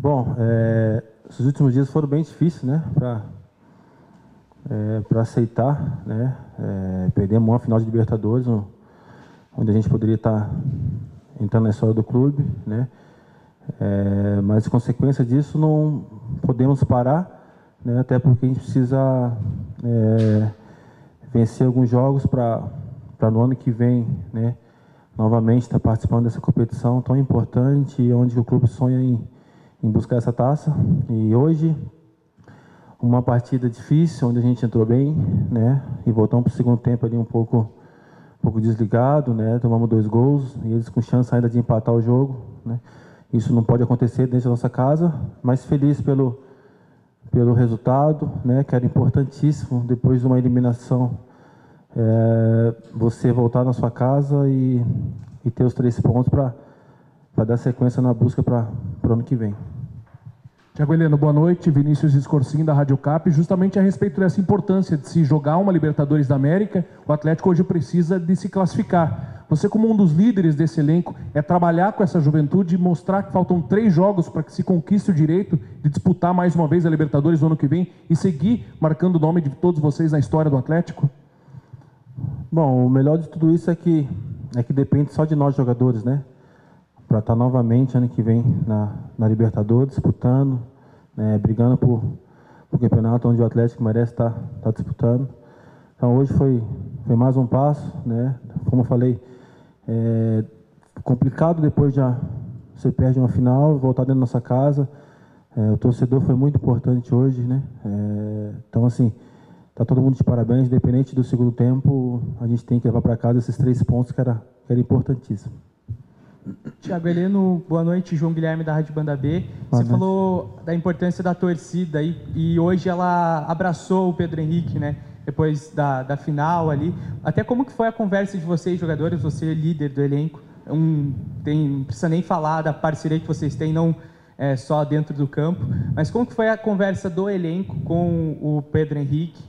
Bom, esses últimos dias foram bem difíceis, né, para aceitar, né, perdemos uma final de Libertadores, onde a gente poderia estar entrando na história do clube, né, mas, consequência disso, não podemos parar, né, até porque a gente precisa vencer alguns jogos para no ano que vem, né, novamente estar participando dessa competição tão importante, onde o clube sonha em buscar essa taça. E hoje, uma partida difícil, onde a gente entrou bem, né, e voltamos para o segundo tempo ali um pouco desligado, né, tomamos 2 gols, e eles com chance ainda de empatar o jogo, né. Isso não pode acontecer dentro da nossa casa, mas feliz pelo resultado, né, que era importantíssimo, depois de uma eliminação, você voltar na sua casa e ter os 3 pontos para dar sequência na busca para o ano que vem. Tiago Heleno, boa noite. Vinícius Escorcim, da Rádio Cap. Justamente a respeito dessa importância de se jogar uma Libertadores da América, o Atlético hoje precisa de se classificar. Você, como um dos líderes desse elenco, trabalhar com essa juventude e mostrar que faltam 3 jogos para que se conquiste o direito de disputar mais uma vez a Libertadores no ano que vem e seguir marcando o nome de todos vocês na história do Atlético? Bom, o melhor de tudo isso é que depende só de nós jogadores, né? Para estar novamente ano que vem na Libertadores, disputando, né, brigando por campeonato onde o Atlético merece estar disputando. Então hoje foi mais um passo, né? Como eu falei, complicado depois já você perde uma final, voltar dentro da nossa casa. O torcedor foi muito importante hoje, né? Então assim, tá todo mundo de parabéns, independente do segundo tempo, a gente tem que levar para casa esses 3 pontos que era importantíssimo. Tiago Heleno, boa noite. João Guilherme, da Rádio Banda B. Você falou da importância da torcida e hoje ela abraçou o Pedro Henrique, né? Depois da final ali. Até como que foi a conversa de vocês, jogadores, você é líder do elenco, não precisa nem falar da parceria que vocês têm, não só dentro do campo, mas como que foi a conversa do elenco com o Pedro Henrique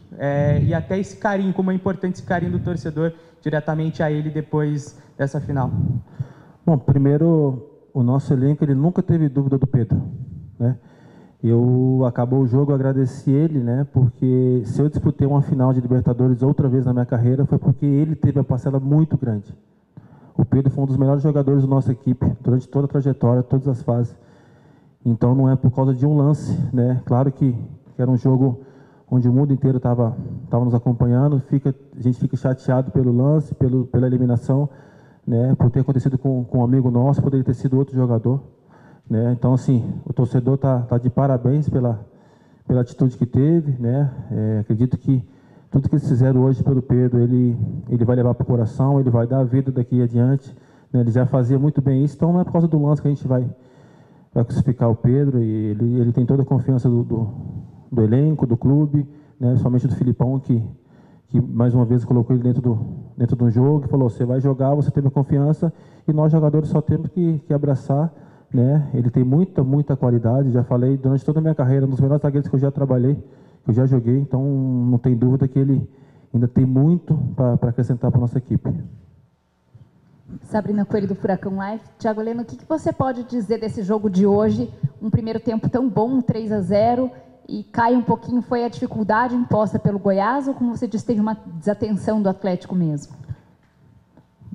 e até esse carinho, como é importante esse carinho do torcedor diretamente a ele depois dessa final? Bom, primeiro, o nosso elenco, ele nunca teve dúvida do Pedro, né? Acabou o jogo, eu agradeci ele, né? Porque se eu disputei uma final de Libertadores outra vez na minha carreira, foi porque ele teve a parcela muito grande. O Pedro foi um dos melhores jogadores da nossa equipe, durante toda a trajetória, todas as fases. Então, não é por causa de um lance, né? Claro que era um jogo onde o mundo inteiro estava nos acompanhando, a gente fica chateado pelo lance, pela eliminação, né, por ter acontecido com um amigo nosso, poderia ter sido outro jogador, né? Então, assim, o torcedor tá de parabéns pela atitude que teve, né? Acredito que tudo que eles fizeram hoje pelo Pedro, ele vai levar para o coração, ele vai dar a vida daqui adiante, né? Ele já fazia muito bem isso, então não é por causa do lance que a gente vai crucificar o Pedro, e ele tem toda a confiança do elenco, do clube, né? Somente do Filipão, que mais uma vez colocou ele dentro do jogo, e falou, você vai jogar, você teve a confiança, e nós jogadores só temos que abraçar, né? Ele tem muita qualidade, já falei, durante toda a minha carreira, um dos melhores zagueiros que eu já trabalhei, que eu já joguei, então não tem dúvida que ele ainda tem muito para acrescentar para a nossa equipe. Sabrina Coelho, do Furacão Live. Tiago Heleno, o que você pode dizer desse jogo de hoje? Um primeiro tempo tão bom, 3-0, e cai um pouquinho, foi a dificuldade imposta pelo Goiás, ou, como você disse, teve uma desatenção do Atlético mesmo?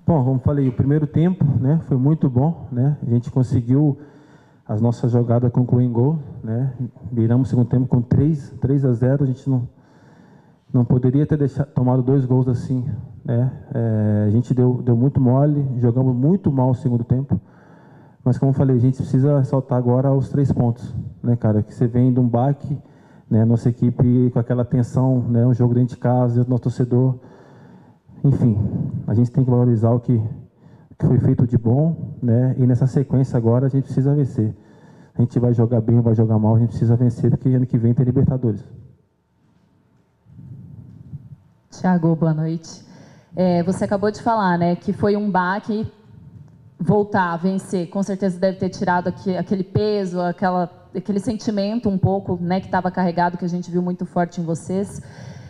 Bom, como falei, o primeiro tempo, né, foi muito bom, né? A gente conseguiu as nossas jogadas concluir em gol, né? Viramos o segundo tempo com 3-0, a gente não poderia ter tomado 2 gols assim, né? A gente deu muito mole, jogamos muito mal o segundo tempo, mas, como eu falei, a gente precisa saltar agora os 3 pontos, né, cara? Que você vem de um baque, né? Nossa equipe com aquela tensão, né? Um jogo dentro de casa, dentro do nosso torcedor. Enfim, a gente tem que valorizar o que foi feito de bom, né? E nessa sequência agora a gente precisa vencer. A gente vai jogar bem ou vai jogar mal, a gente precisa vencer, porque ano que vem tem Libertadores. Tiago, boa noite. Você acabou de falar, né, que foi um baque. Voltar a vencer, com certeza deve ter tirado aquele peso, aquele sentimento um pouco, né, que estava carregado, que a gente viu muito forte em vocês.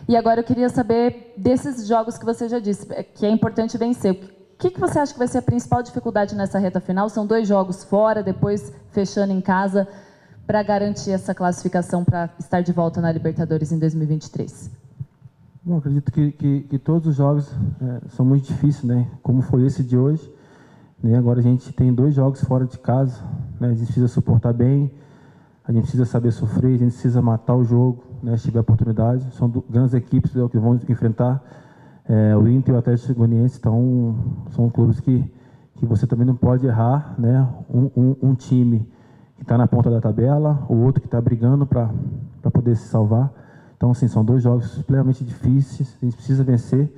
E agora eu queria saber desses jogos que você já disse, que é importante vencer. O que você acha que vai ser a principal dificuldade nessa reta final? São 2 jogos fora, depois fechando em casa. para garantir essa classificação para estar de volta na Libertadores em 2023? Bom, acredito que todos os jogos são muito difíceis, né? Como foi esse de hoje, né? Agora a gente tem 2 jogos fora de casa, né? A gente precisa suportar bem, a gente precisa saber sofrer, a gente precisa matar o jogo, né? Se tiver oportunidade. São grandes equipes que vão enfrentar. O Inter e o Atlético Goianiense, então, são clubes que você também não pode errar, né? Um time que está na ponta da tabela, o outro que está brigando para poder se salvar. Então, assim, são 2 jogos extremamente difíceis, a gente precisa vencer,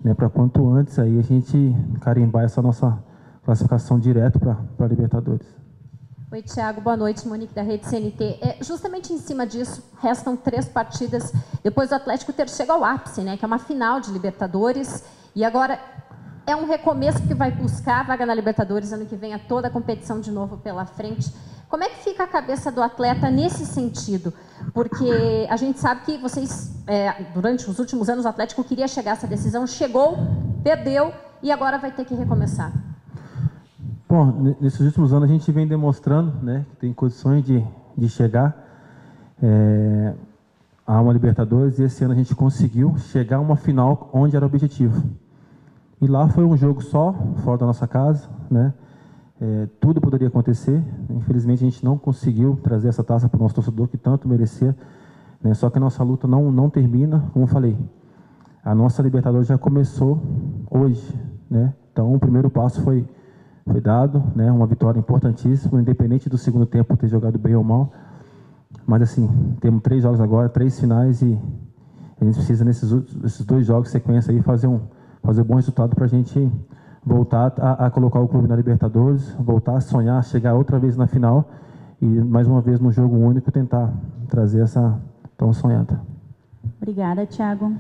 né, para quanto antes aí a gente carimbar essa nossa classificação direto para a Libertadores. Oi, Thiago, boa noite, Monique da Rede CNT. Justamente em cima disso, restam 3 partidas, depois do Atlético ter chegado ao ápice, né, que é uma final de Libertadores, e agora é um recomeço que vai buscar a vaga na Libertadores, ano que vem, toda a competição de novo pela frente. Como é que fica a cabeça do atleta nesse sentido? Porque a gente sabe que vocês, durante os últimos anos, o Atlético queria chegar a essa decisão, chegou, perdeu e agora vai ter que recomeçar. Bom, nesses últimos anos a gente vem demonstrando, né, que tem condições de chegar a uma Libertadores, e esse ano a gente conseguiu chegar a uma final onde era o objetivo. E lá foi um jogo só, fora da nossa casa, né? Tudo poderia acontecer. Infelizmente a gente não conseguiu trazer essa taça para o nosso torcedor, que tanto merecia, né? Só que a nossa luta não termina, como eu falei. A nossa Libertadores já começou hoje, né? Então o primeiro passo foi dado, né? Uma vitória importantíssima, independente do segundo tempo ter jogado bem ou mal. Mas assim, temos 3 jogos agora, 3 finais, e a gente precisa nesses 2 jogos sequência aí fazer um bom resultado para a gente voltar a colocar o clube na Libertadores, voltar a sonhar, chegar outra vez na final e mais uma vez no jogo único tentar trazer essa tão sonhada. Obrigada, Thiago.